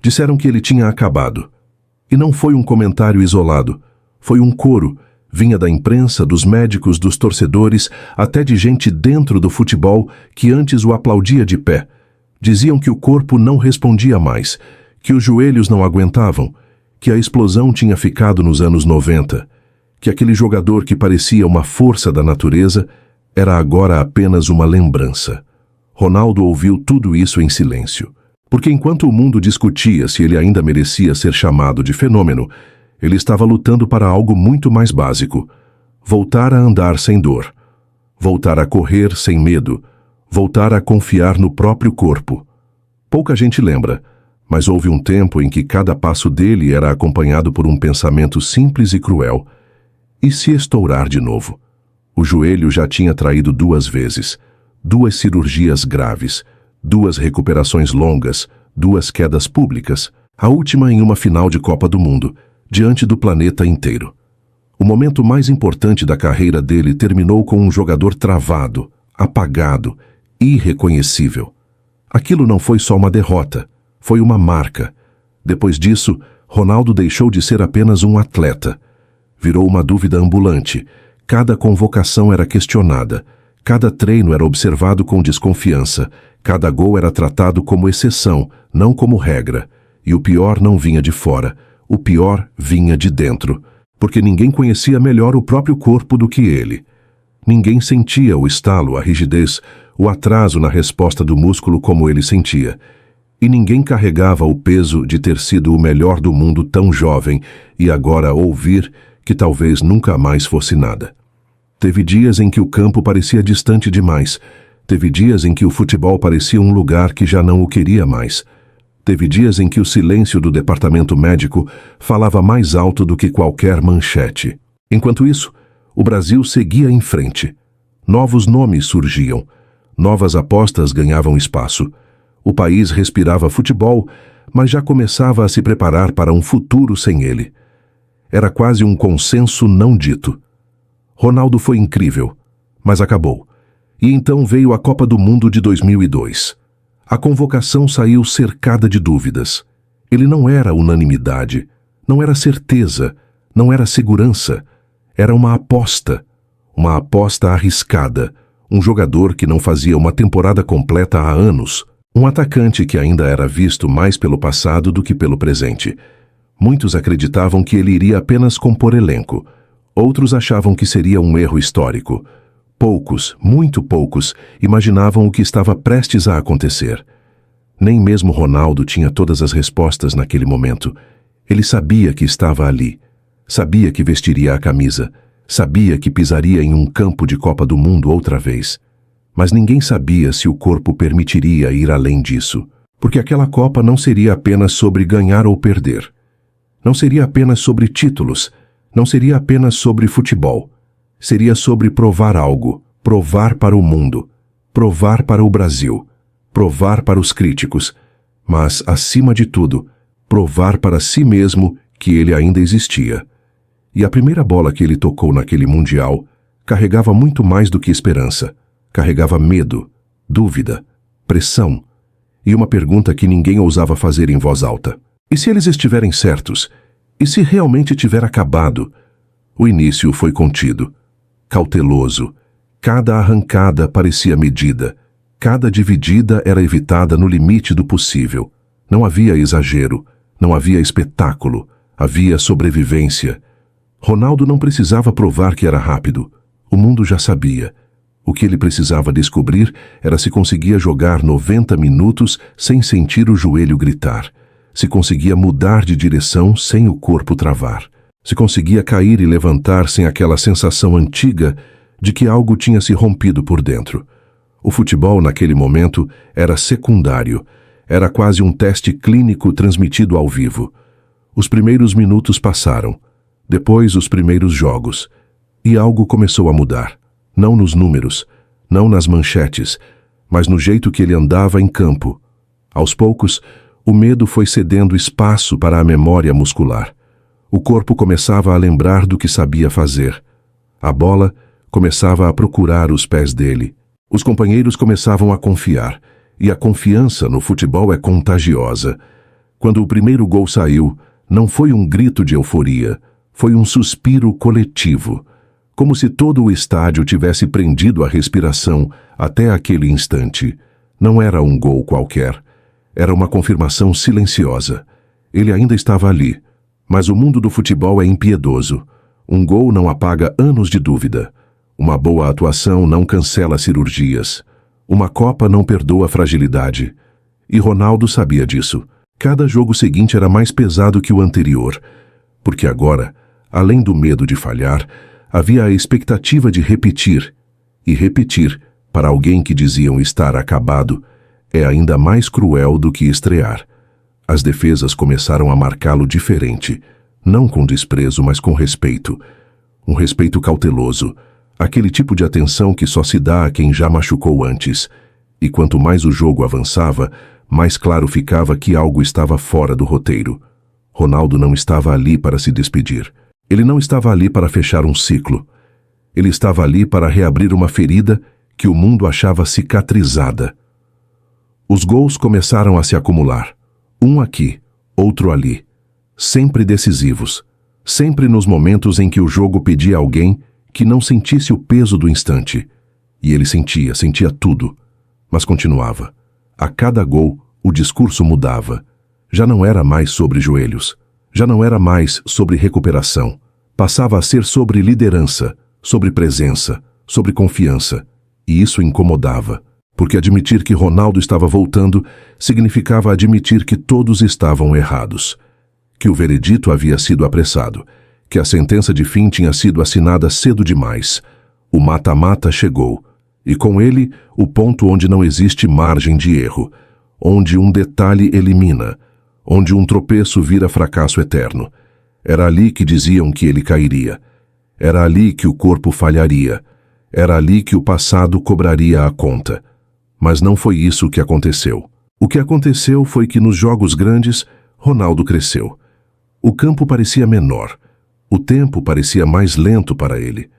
Disseram que ele tinha acabado. E não foi um comentário isolado. Foi um coro. Vinha da imprensa, dos médicos, dos torcedores, até de gente dentro do futebol que antes o aplaudia de pé. Diziam que o corpo não respondia mais, que os joelhos não aguentavam, que a explosão tinha ficado nos anos 90, que aquele jogador que parecia uma força da natureza era agora apenas uma lembrança. Ronaldo ouviu tudo isso em silêncio, porque enquanto o mundo discutia se ele ainda merecia ser chamado de fenômeno, ele estava lutando para algo muito mais básico: voltar a andar sem dor, voltar a correr sem medo, voltar a confiar no próprio corpo. Pouca gente lembra, mas houve um tempo em que cada passo dele era acompanhado por um pensamento simples e cruel: e se estourar de novo? O joelho já tinha traído 2 vezes, 2 cirurgias graves, 2 recuperações longas, 2 quedas públicas, a última em uma final de Copa do Mundo, diante do planeta inteiro. O momento mais importante da carreira dele terminou com um jogador travado, apagado, irreconhecível. Aquilo não foi só uma derrota, foi uma marca. Depois disso, Ronaldo deixou de ser apenas um atleta. Virou uma dúvida ambulante. Cada convocação era questionada. Cada treino era observado com desconfiança. Cada gol era tratado como exceção, não como regra. E o pior não vinha de fora. O pior vinha de dentro, porque ninguém conhecia melhor o próprio corpo do que ele. Ninguém sentia o estalo, a rigidez, o atraso na resposta do músculo como ele sentia. E ninguém carregava o peso de ter sido o melhor do mundo tão jovem e agora ouvir que talvez nunca mais fosse nada. Teve dias em que o campo parecia distante demais. Teve dias em que o futebol parecia um lugar que já não o queria mais. Teve dias em que o silêncio do departamento médico falava mais alto do que qualquer manchete. Enquanto isso, o Brasil seguia em frente. Novos nomes surgiam. Novas apostas ganhavam espaço. O país respirava futebol, mas já começava a se preparar para um futuro sem ele. Era quase um consenso não dito. Ronaldo foi incrível, mas acabou. E então veio a Copa do Mundo de 2002. A convocação saiu cercada de dúvidas. Ele não era unanimidade, não era certeza, não era segurança. Era uma aposta arriscada. Um jogador que não fazia uma temporada completa há anos. Um atacante que ainda era visto mais pelo passado do que pelo presente. Muitos acreditavam que ele iria apenas compor elenco. Outros achavam que seria um erro histórico. Poucos, muito poucos, imaginavam o que estava prestes a acontecer. Nem mesmo Ronaldo tinha todas as respostas naquele momento. Ele sabia que estava ali. Sabia que vestiria a camisa. Sabia que pisaria em um campo de Copa do Mundo outra vez. Mas ninguém sabia se o corpo permitiria ir além disso. Porque aquela Copa não seria apenas sobre ganhar ou perder. Não seria apenas sobre títulos. Não seria apenas sobre futebol. Seria sobre provar algo, provar para o mundo, provar para o Brasil, provar para os críticos, mas, acima de tudo, provar para si mesmo que ele ainda existia. E a primeira bola que ele tocou naquele Mundial carregava muito mais do que esperança. Carregava medo, dúvida, pressão e uma pergunta que ninguém ousava fazer em voz alta. E se eles estiverem certos? E se realmente tiver acabado? O início foi contido. Cauteloso. Cada arrancada parecia medida. Cada dividida era evitada no limite do possível. Não havia exagero. Não havia espetáculo. Havia sobrevivência. Ronaldo não precisava provar que era rápido. O mundo já sabia. O que ele precisava descobrir era se conseguia jogar 90 minutos sem sentir o joelho gritar. Se conseguia mudar de direção sem o corpo travar. Se conseguia cair e levantar sem aquela sensação antiga de que algo tinha se rompido por dentro. O futebol, naquele momento, era secundário. Era quase um teste clínico transmitido ao vivo. Os primeiros minutos passaram. Depois, os primeiros jogos. E algo começou a mudar. Não nos números, não nas manchetes, mas no jeito que ele andava em campo. Aos poucos, o medo foi cedendo espaço para a memória muscular. O corpo começava a lembrar do que sabia fazer. A bola começava a procurar os pés dele. Os companheiros começavam a confiar. E a confiança no futebol é contagiosa. Quando o primeiro gol saiu, não foi um grito de euforia, foi um suspiro coletivo, como se todo o estádio tivesse prendido a respiração até aquele instante. Não era um gol qualquer, era uma confirmação silenciosa. Ele ainda estava ali, mas o mundo do futebol é impiedoso. Um gol não apaga anos de dúvida. Uma boa atuação não cancela cirurgias. Uma Copa não perdoa fragilidade. E Ronaldo sabia disso. Cada jogo seguinte era mais pesado que o anterior, porque agora, além do medo de falhar, havia a expectativa de repetir. E repetir, para alguém que diziam estar acabado, é ainda mais cruel do que estrear. As defesas começaram a marcá-lo diferente, não com desprezo, mas com respeito. Um respeito cauteloso, aquele tipo de atenção que só se dá a quem já machucou antes. E quanto mais o jogo avançava, mais claro ficava que algo estava fora do roteiro. Ronaldo não estava ali para se despedir. Ele não estava ali para fechar um ciclo. Ele estava ali para reabrir uma ferida que o mundo achava cicatrizada. Os gols começaram a se acumular. Um aqui, outro ali. Sempre decisivos. Sempre nos momentos em que o jogo pedia alguém que não sentisse o peso do instante. E ele sentia tudo. Mas continuava. A cada gol, o discurso mudava. Já não era mais sobre joelhos. Já não era mais sobre recuperação. Passava a ser sobre liderança, sobre presença, sobre confiança. E isso incomodava, porque admitir que Ronaldo estava voltando significava admitir que todos estavam errados. Que o veredito havia sido apressado, que a sentença de fim tinha sido assinada cedo demais. O mata-mata chegou, e com ele o ponto onde não existe margem de erro, onde um detalhe elimina, onde um tropeço vira fracasso eterno. Era ali que diziam que ele cairia. Era ali que o corpo falharia. Era ali que o passado cobraria a conta. Mas não foi isso que aconteceu. O que aconteceu foi que nos jogos grandes, Ronaldo cresceu. O campo parecia menor. O tempo parecia mais lento para ele.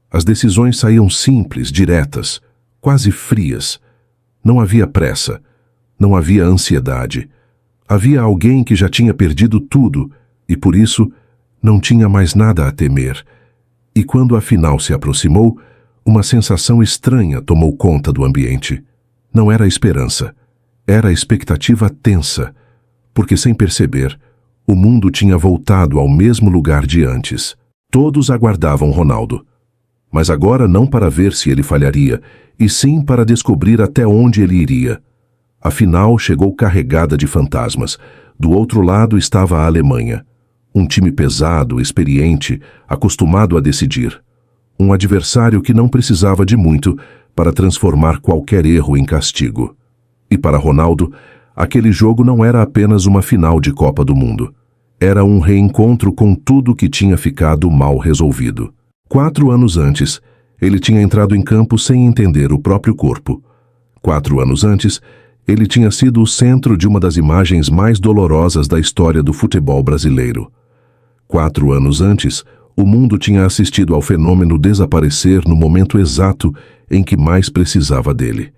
As decisões saíam simples, diretas, quase frias. Não havia pressa. Não havia ansiedade. Havia alguém que já tinha perdido tudo e, por isso, não tinha mais nada a temer. E quando a final se aproximou, uma sensação estranha tomou conta do ambiente. Não era esperança. Era expectativa tensa, porque sem perceber, o mundo tinha voltado ao mesmo lugar de antes. Todos aguardavam Ronaldo. Mas agora não para ver se ele falharia, e sim para descobrir até onde ele iria. A final chegou carregada de fantasmas. Do outro lado estava a Alemanha. Um time pesado, experiente, acostumado a decidir. Um adversário que não precisava de muito para transformar qualquer erro em castigo. E para Ronaldo, aquele jogo não era apenas uma final de Copa do Mundo. Era um reencontro com tudo que tinha ficado mal resolvido. 4 anos antes, ele tinha entrado em campo sem entender o próprio corpo. 4 anos antes, ele tinha sido o centro de uma das imagens mais dolorosas da história do futebol brasileiro. 4 anos antes, o mundo tinha assistido ao fenômeno desaparecer no momento exato em que mais precisava dele.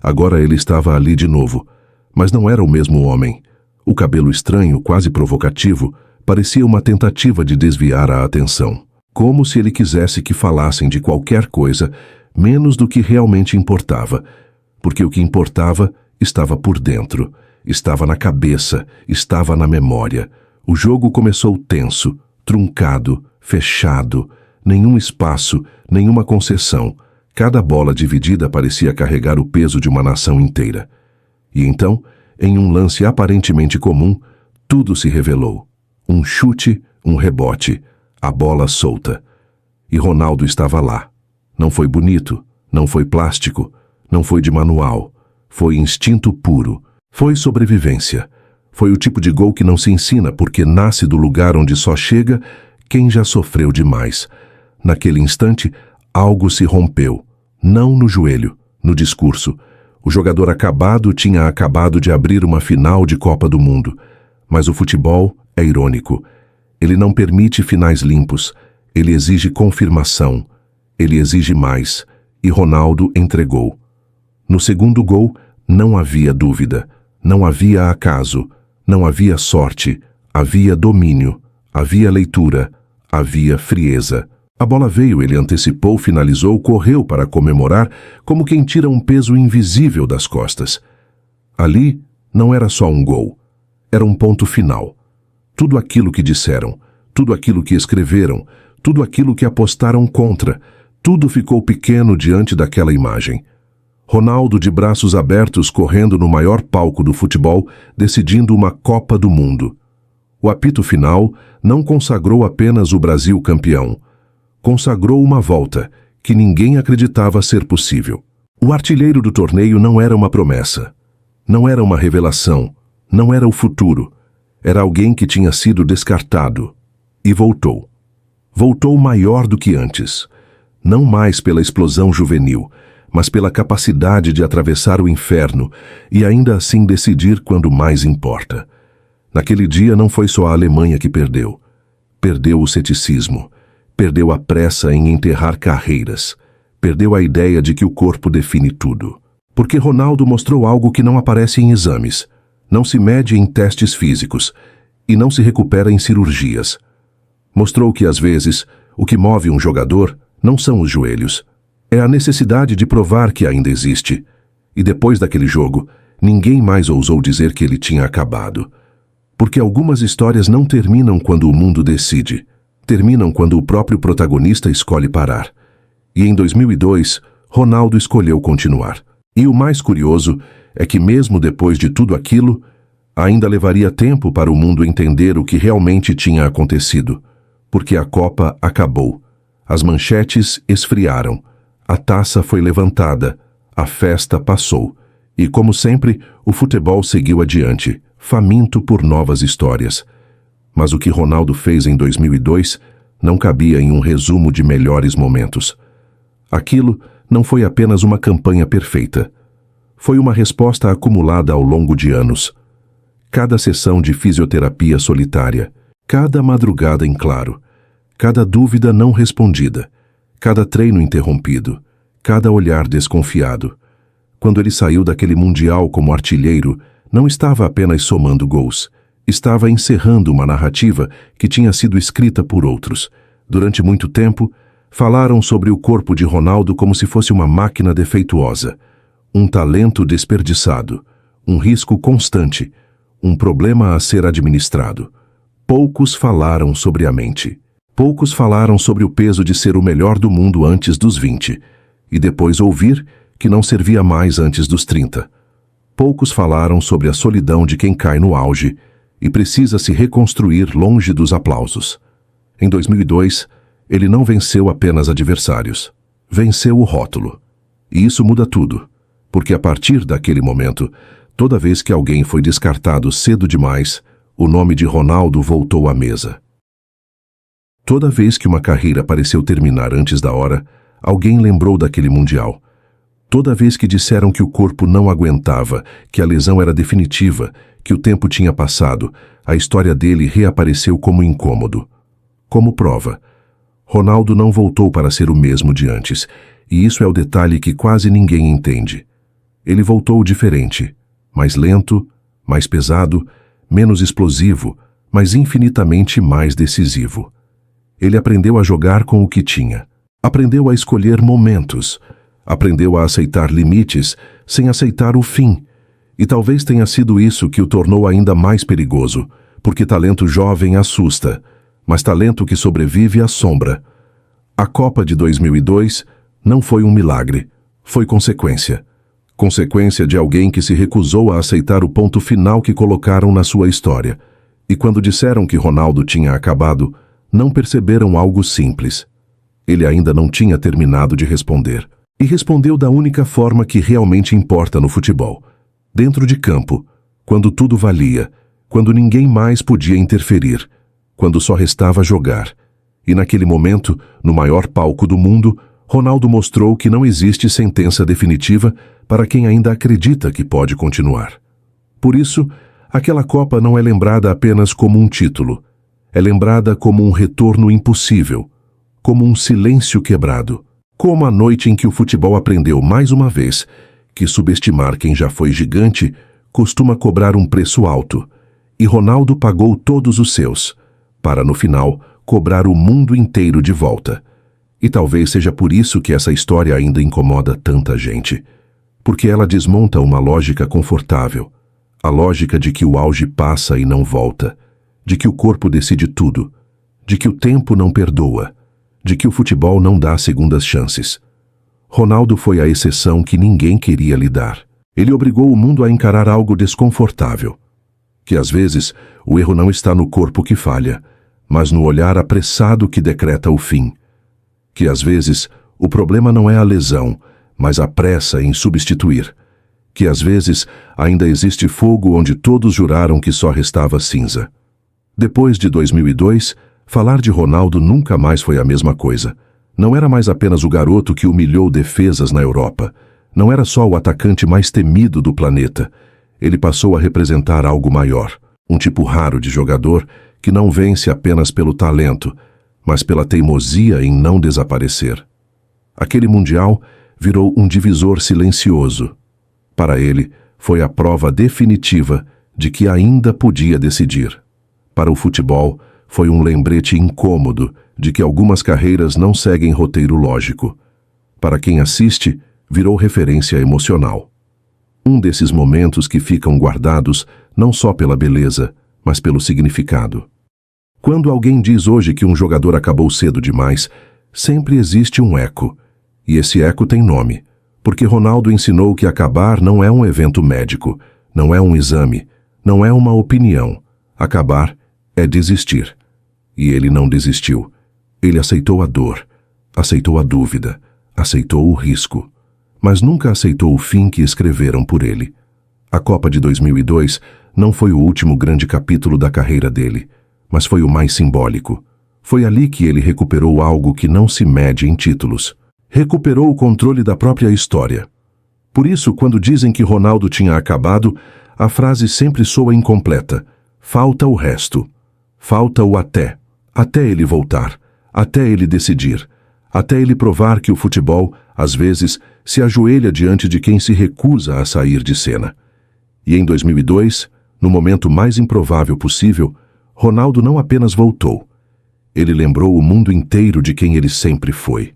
Agora ele estava ali de novo, mas não era o mesmo homem. O cabelo estranho, quase provocativo, parecia uma tentativa de desviar a atenção, como se ele quisesse que falassem de qualquer coisa, menos do que realmente importava, porque o que importava estava por dentro, estava na cabeça, estava na memória. O jogo começou tenso, truncado, fechado, nenhum espaço, nenhuma concessão. Cada bola dividida parecia carregar o peso de uma nação inteira. E então, em um lance aparentemente comum, tudo se revelou. Um chute, um rebote, a bola solta. E Ronaldo estava lá. Não foi bonito, não foi plástico, não foi de manual. Foi instinto puro. Foi sobrevivência. Foi o tipo de gol que não se ensina porque nasce do lugar onde só chega quem já sofreu demais. Naquele instante, algo se rompeu. Não no joelho, no discurso. O jogador acabado tinha acabado de abrir uma final de Copa do Mundo. Mas o futebol é irônico. Ele não permite finais limpos. Ele exige confirmação. Ele exige mais. E Ronaldo entregou. No segundo gol, não havia dúvida. Não havia acaso. Não havia sorte, havia domínio, havia leitura, havia frieza. A bola veio, ele antecipou, finalizou, correu para comemorar, como quem tira um peso invisível das costas. Ali não era só um gol, era um ponto final. Tudo aquilo que disseram, tudo aquilo que escreveram, tudo aquilo que apostaram contra, tudo ficou pequeno diante daquela imagem. Ronaldo de braços abertos correndo no maior palco do futebol, decidindo uma Copa do Mundo. O apito final não consagrou apenas o Brasil campeão. Consagrou uma volta que ninguém acreditava ser possível. O artilheiro do torneio não era uma promessa, não era uma revelação, não era o futuro. Era alguém que tinha sido descartado. E voltou. Voltou maior do que antes. Não mais pela explosão juvenil, mas pela capacidade de atravessar o inferno e ainda assim decidir quando mais importa. Naquele dia não foi só a Alemanha que perdeu. Perdeu o ceticismo. Perdeu a pressa em enterrar carreiras. Perdeu a ideia de que o corpo define tudo. Porque Ronaldo mostrou algo que não aparece em exames, não se mede em testes físicos e não se recupera em cirurgias. Mostrou que, às vezes, o que move um jogador não são os joelhos. É a necessidade de provar que ainda existe. E depois daquele jogo, ninguém mais ousou dizer que ele tinha acabado. Porque algumas histórias não terminam quando o mundo decide. Terminam quando o próprio protagonista escolhe parar. E em 2002, Ronaldo escolheu continuar. E o mais curioso é que mesmo depois de tudo aquilo, ainda levaria tempo para o mundo entender o que realmente tinha acontecido. Porque a Copa acabou. As manchetes esfriaram. A taça foi levantada. A festa passou. E, como sempre, o futebol seguiu adiante, faminto por novas histórias. Mas o que Ronaldo fez em 2002 não cabia em um resumo de melhores momentos. Aquilo não foi apenas uma campanha perfeita. Foi uma resposta acumulada ao longo de anos. Cada sessão de fisioterapia solitária, cada madrugada em claro, cada dúvida não respondida, cada treino interrompido, cada olhar desconfiado. Quando ele saiu daquele mundial como artilheiro, não estava apenas somando gols. Estava encerrando uma narrativa que tinha sido escrita por outros. Durante muito tempo, falaram sobre o corpo de Ronaldo como se fosse uma máquina defeituosa, um talento desperdiçado, um risco constante, um problema a ser administrado. Poucos falaram sobre a mente. Poucos falaram sobre o peso de ser o melhor do mundo antes dos 20, e depois ouvir que não servia mais antes dos 30. Poucos falaram sobre a solidão de quem cai no auge e precisa se reconstruir longe dos aplausos. Em 2002, ele não venceu apenas adversários. Venceu o rótulo. E isso muda tudo, porque a partir daquele momento, toda vez que alguém foi descartado cedo demais, o nome de Ronaldo voltou à mesa. Toda vez que uma carreira pareceu terminar antes da hora, alguém lembrou daquele mundial. Toda vez que disseram que o corpo não aguentava, que a lesão era definitiva, que o tempo tinha passado, a história dele reapareceu como incômodo. Como prova, Ronaldo não voltou para ser o mesmo de antes, e isso é o detalhe que quase ninguém entende. Ele voltou diferente, mais lento, mais pesado, menos explosivo, mas infinitamente mais decisivo. Ele aprendeu a jogar com o que tinha. Aprendeu a escolher momentos. Aprendeu a aceitar limites sem aceitar o fim. E talvez tenha sido isso que o tornou ainda mais perigoso, porque talento jovem assusta, mas talento que sobrevive assombra. A Copa de 2002 não foi um milagre, foi consequência. Consequência de alguém que se recusou a aceitar o ponto final que colocaram na sua história. E quando disseram que Ronaldo tinha acabado, não perceberam algo simples. Ele ainda não tinha terminado de responder. E respondeu da única forma que realmente importa no futebol. Dentro de campo, quando tudo valia, quando ninguém mais podia interferir, quando só restava jogar. E naquele momento, no maior palco do mundo, Ronaldo mostrou que não existe sentença definitiva para quem ainda acredita que pode continuar. Por isso, aquela Copa não é lembrada apenas como um título. É lembrada como um retorno impossível, como um silêncio quebrado, como a noite em que o futebol aprendeu mais uma vez que subestimar quem já foi gigante costuma cobrar um preço alto, E Ronaldo pagou todos os seus, para no final cobrar o mundo inteiro de volta. E talvez seja por isso que essa história ainda incomoda tanta gente. Porque ela desmonta uma lógica confortável. A lógica de que o auge passa e não volta. De que o corpo decide tudo. De que o tempo não perdoa. De que o futebol não dá segundas chances. Ronaldo foi a exceção que ninguém queria lidar. Ele obrigou o mundo a encarar algo desconfortável. Que às vezes o erro não está no corpo que falha, mas no olhar apressado que decreta o fim. Que às vezes o problema não é a lesão, mas a pressa em substituir. Que às vezes ainda existe fogo onde todos juraram que só restava cinza. Depois de 2002, falar de Ronaldo nunca mais foi a mesma coisa. Não era mais apenas o garoto que humilhou defesas na Europa. Não era só o atacante mais temido do planeta. Ele passou a representar algo maior. Um tipo raro de jogador que não vence apenas pelo talento, mas pela teimosia em não desaparecer. Aquele Mundial virou um divisor silencioso. Para ele, foi a prova definitiva de que ainda podia decidir. Para o futebol, foi um lembrete incômodo de que algumas carreiras não seguem roteiro lógico. Para quem assiste, virou referência emocional. Um desses momentos que ficam guardados não só pela beleza, mas pelo significado. Quando alguém diz hoje que um jogador acabou cedo demais, sempre existe um eco. E esse eco tem nome, porque Ronaldo ensinou que acabar não é um evento médico, não é um exame, não é uma opinião. Acabar é desistir. E ele não desistiu. Ele aceitou a dor, aceitou a dúvida, aceitou o risco. Mas nunca aceitou o fim que escreveram por ele. A Copa de 2002 não foi o último grande capítulo da carreira dele, mas foi o mais simbólico. Foi ali que ele recuperou algo que não se mede em títulos. Recuperou o controle da própria história. Por isso, quando dizem que Ronaldo tinha acabado, a frase sempre soa incompleta. Falta o resto. Falta o até ele voltar, até ele decidir, até ele provar que o futebol, às vezes, se ajoelha diante de quem se recusa a sair de cena. E em 2002, no momento mais improvável possível, Ronaldo não apenas voltou. Ele lembrou o mundo inteiro de quem ele sempre foi.